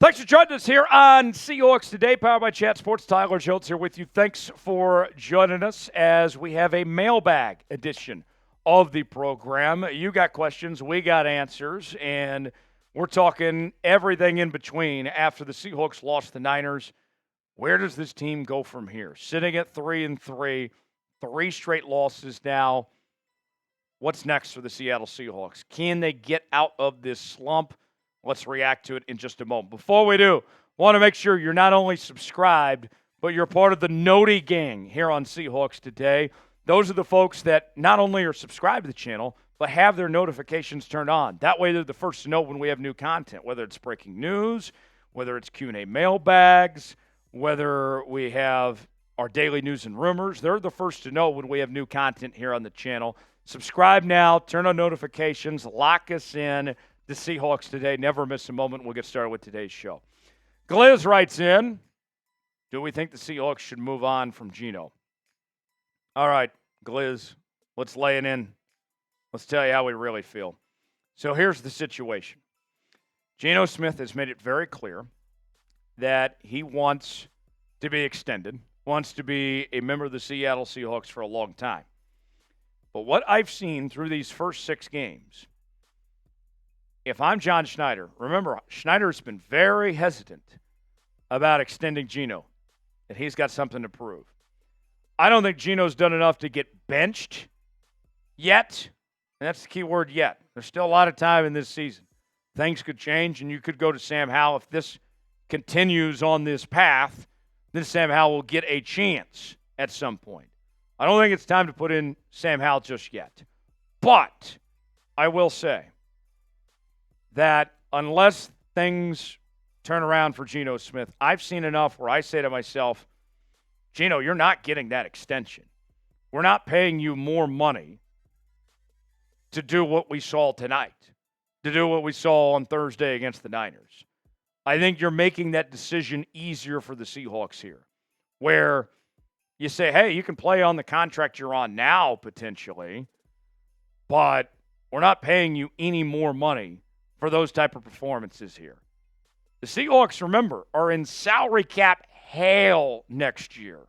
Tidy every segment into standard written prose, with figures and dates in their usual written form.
Thanks for joining us here on Seahawks Today, powered by Chat Sports. Tyler Schultz here with you. Thanks for joining us as we have a mailbag edition of the program. You got questions, we got answers, and we're talking everything in between. After the Seahawks lost the Niners, where does this team go from here? Sitting at 3-3, 3 straight losses now. What's next for the Seattle Seahawks? Can they get out of this slump? Let's react to it in just a moment. Before we do, want to make sure you're not only subscribed, but you're part of the Noti gang here on Seahawks Today. Those are the folks that not only are subscribed to the channel, but have their notifications turned on. That way they're the first to know when we have new content, whether it's breaking news, whether it's Q&A mailbags, whether we have our daily news and rumors. They're the first to know when we have new content here on the channel. Subscribe now, turn on notifications, lock us in. The Seahawks Today. Never miss a moment. We'll get started with today's show. Gliz writes in, do we think the Seahawks should move on from Geno? All right, Gliz, let's lay it in. Let's tell you how we really feel. So here's the situation. Geno Smith has made it very clear that he wants to be extended, wants to be a member of the Seattle Seahawks for a long time. But what I've seen through these first 6 games, if I'm John Schneider, remember, Schneider's been very hesitant about extending Geno, that he's got something to prove. I don't think Geno's done enough to get benched yet, and that's the key word, yet. There's still a lot of time in this season. Things could change, and you could go to Sam Howell. If this continues on this path, then Sam Howell will get a chance at some point. I don't think it's time to put in Sam Howell just yet. But I will say that unless things turn around for Geno Smith, I've seen enough where I say to myself, Geno, you're not getting that extension. We're not paying you more money to do what we saw tonight, to do what we saw on Thursday against the Niners. I think you're making that decision easier for the Seahawks here, where you say, hey, you can play on the contract you're on now potentially, but we're not paying you any more money for those type of performances here. The Seahawks, remember, are in salary cap hell next year.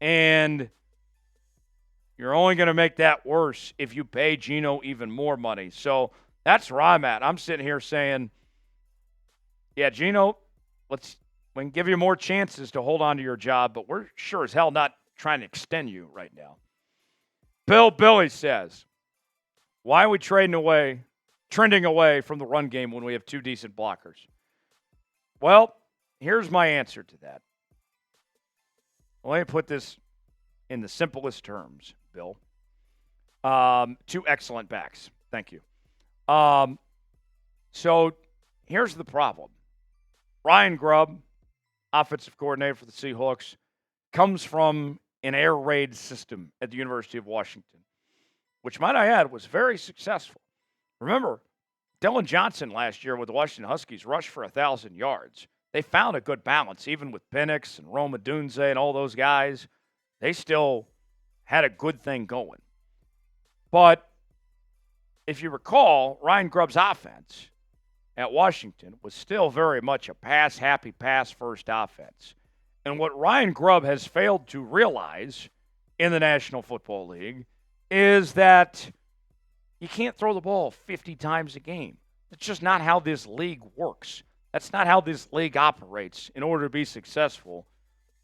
And you're only going to make that worse if you pay Geno even more money. So that's where I'm at. I'm sitting here saying, yeah, Geno, we can give you more chances to hold on to your job, but we're sure as hell not trying to extend you right now. Billy says, why are we trending away from the run game when we have 2 decent blockers? Well, here's my answer to that. Let me put this in the simplest terms, Bill. 2 excellent backs. Thank you. So here's the problem. Ryan Grubb, offensive coordinator for the Seahawks, comes from an air raid system at the University of Washington, which, might I add, was very successful. Remember, Dylan Johnson last year with the Washington Huskies rushed for 1,000 yards. They found a good balance, even with Penix and Rome Odunze and all those guys. They still had a good thing going. But if you recall, Ryan Grubb's offense at Washington was still very much a pass-happy, pass-first offense. And what Ryan Grubb has failed to realize in the National Football League is that you can't throw the ball 50 times a game. That's just not how this league works. That's not how this league operates in order to be successful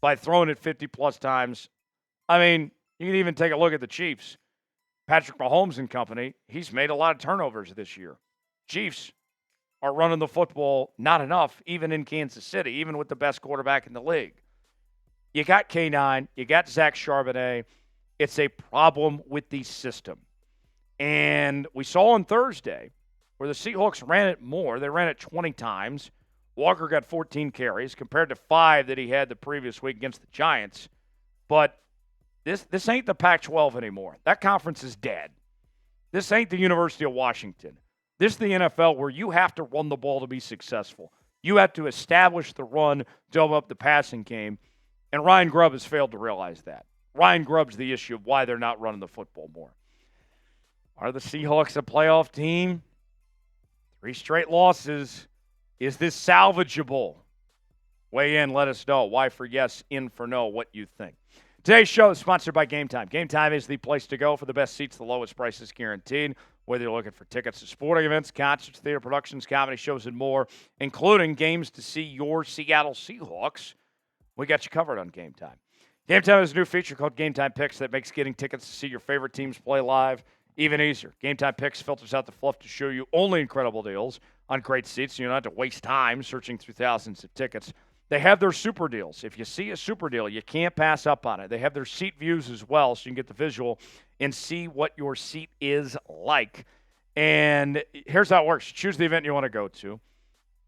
by throwing it 50-plus times. I mean, you can even take a look at the Chiefs. Patrick Mahomes and company, he's made a lot of turnovers this year. Chiefs are running the football not enough, even in Kansas City, even with the best quarterback in the league. You got K9, you got Zach Charbonnet. It's a problem with the system. And we saw on Thursday where the Seahawks ran it more. They ran it 20 times. Walker got 14 carries compared to 5 that he had the previous week against the Giants. But this ain't the Pac-12 anymore. That conference is dead. This ain't the University of Washington. This is the NFL where you have to run the ball to be successful. You have to establish the run to open up the passing game. And Ryan Grubb has failed to realize that. Ryan Grubb's the issue of why they're not running the football more. Are the Seahawks a playoff team? 3 straight losses. Is this salvageable? Weigh in, let us know. Y for yes, in for no, what you think. Today's show is sponsored by Game Time. Game Time is the place to go for the best seats, the lowest prices guaranteed. Whether you're looking for tickets to sporting events, concerts, theater productions, comedy shows, and more, including games to see your Seattle Seahawks, we got you covered on Game Time. Game Time has a new feature called Game Time Picks that makes getting tickets to see your favorite teams play live even easier. Game Time Picks filters out the fluff to show you only incredible deals on great seats, so you don't have to waste time searching through thousands of tickets. They have their super deals. If you see a super deal, you can't pass up on it. They have their seat views as well, so you can get the visual and see what your seat is like. And here's how it works. You choose the event you want to go to.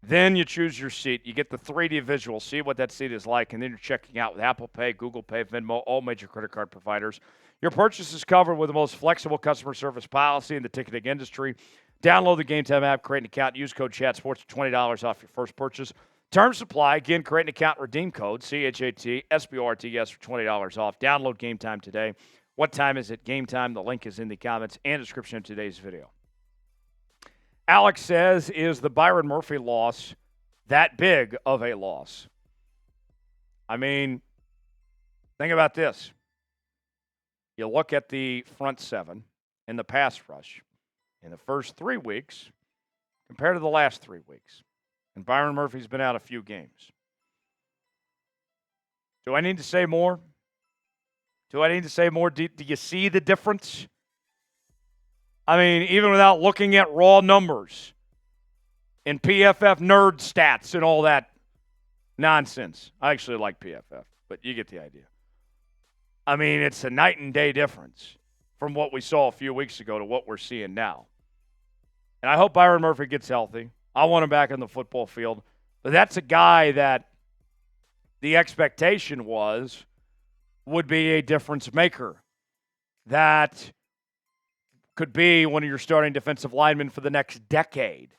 Then you choose your seat. You get the 3D visual, see what that seat is like, and then you're checking out with Apple Pay, Google Pay, Venmo, all major credit card providers. Your purchase is covered with the most flexible customer service policy in the ticketing industry. Download the Game Time app, create an account, use code CHATSPORTS for $20 off your first purchase. Terms apply. Again, create an account, redeem code CHATSPORTS for $20 off. Download Game Time today. What time is it? Game Time. The link is in the comments and description of today's video. Alex says, is the Byron Murphy loss that big of a loss? I mean, think about this. You look at the front seven in the pass rush in the first 3 weeks compared to the last 3 weeks. And Byron Murphy's been out a few games. Do I need to say more? Do you see the difference? I mean, even without looking at raw numbers and PFF nerd stats and all that nonsense. I actually like PFF, but you get the idea. I mean, it's a night and day difference from what we saw a few weeks ago to what we're seeing now. And I hope Byron Murphy gets healthy. I want him back on the football field. But that's a guy that the expectation would be a difference maker. That could be one of your starting defensive linemen for the next decade.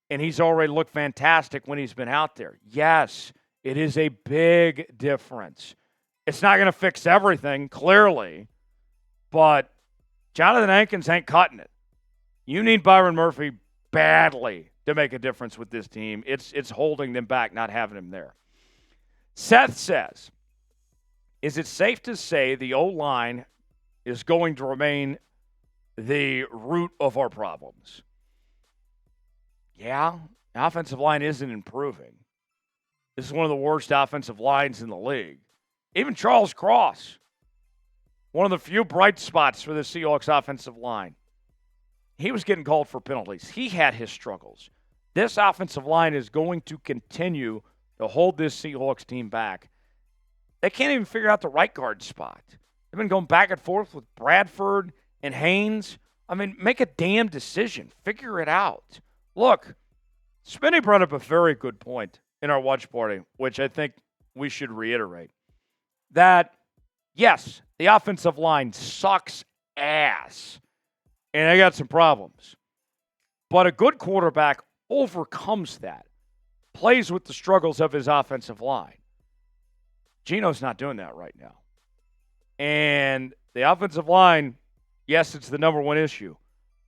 And he's already looked fantastic when he's been out there. Yes, it is a big difference. It's not going to fix everything, clearly. But Jonathan Hankins ain't cutting it. You need Byron Murphy badly to make a difference with this team. It's holding them back, not having him there. Seth says, is it safe to say the O-line is going to remain the root of our problems? Yeah, the offensive line isn't improving. This is one of the worst offensive lines in the league. Even Charles Cross, one of the few bright spots for the Seahawks offensive line. He was getting called for penalties. He had his struggles. This offensive line is going to continue to hold this Seahawks team back. They can't even figure out the right guard spot. They've been going back and forth with Bradford and Haynes. I mean, make a damn decision. Figure it out. Look, Spinney brought up a very good point in our watch party, which I think we should reiterate. That, yes, the offensive line sucks ass, and they got some problems. But a good quarterback overcomes that, plays with the struggles of his offensive line. Geno's not doing that right now. And the offensive line, yes, it's the number one issue,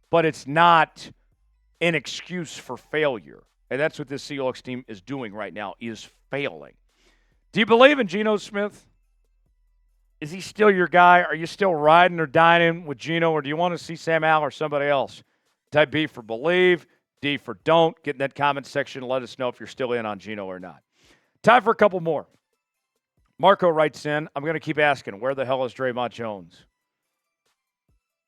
but it's not an excuse for failure. And that's what this Seahawks team is doing right now, is failing. Do you believe in Geno Smith? Is he still your guy? Are you still riding or dining with Geno, or do you want to see Sam Howell or somebody else? Type B for believe, D for don't. Get in that comment section and let us know if you're still in on Geno or not. Time for a couple more. Marco writes in, I'm going to keep asking, where the hell is Dre'Mont Jones?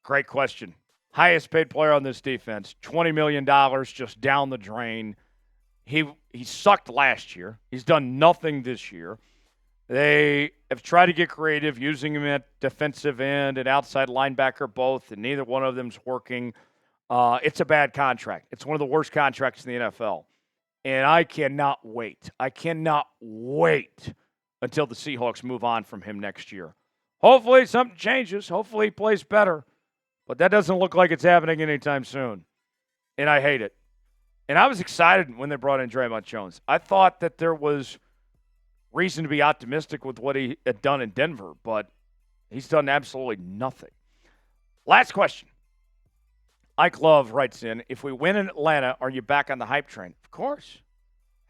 Great question. Highest paid player on this defense, $20 million just down the drain. He sucked last year. He's done nothing this year. They have tried to get creative, using him at defensive end and outside linebacker both, and neither one of them's working. It's a bad contract. It's one of the worst contracts in the NFL. And I cannot wait. Until the Seahawks move on from him next year. Hopefully something changes. Hopefully he plays better. But that doesn't look like it's happening anytime soon. And I hate it. And I was excited when they brought in Dre'Mont Jones. I thought that there was reason to be optimistic with what he had done in Denver, but he's done absolutely nothing. Last question. Ike Love writes in, if we win in Atlanta, are you back on the hype train? Of course.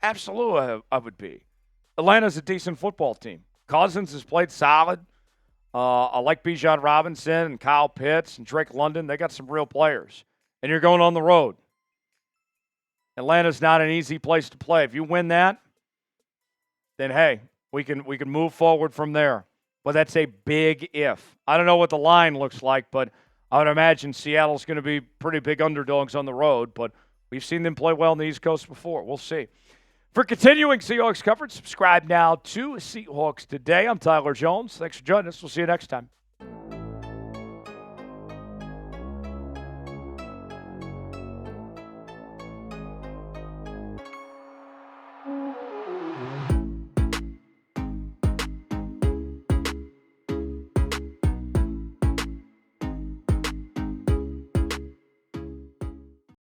Absolutely, I would be. Atlanta's a decent football team. Cousins has played solid. I like Bijan Robinson and Kyle Pitts and Drake London. They got some real players. And you're going on the road. Atlanta's not an easy place to play. If you win that, then hey, we can move forward from there. But that's a big if. I don't know what the line looks like, but I would imagine Seattle's going to be pretty big underdogs on the road. But we've seen them play well on the East Coast before. We'll see. For continuing Seahawks coverage, subscribe now to Seahawks Today. I'm Tyler Jones. Thanks for joining us. We'll see you next time.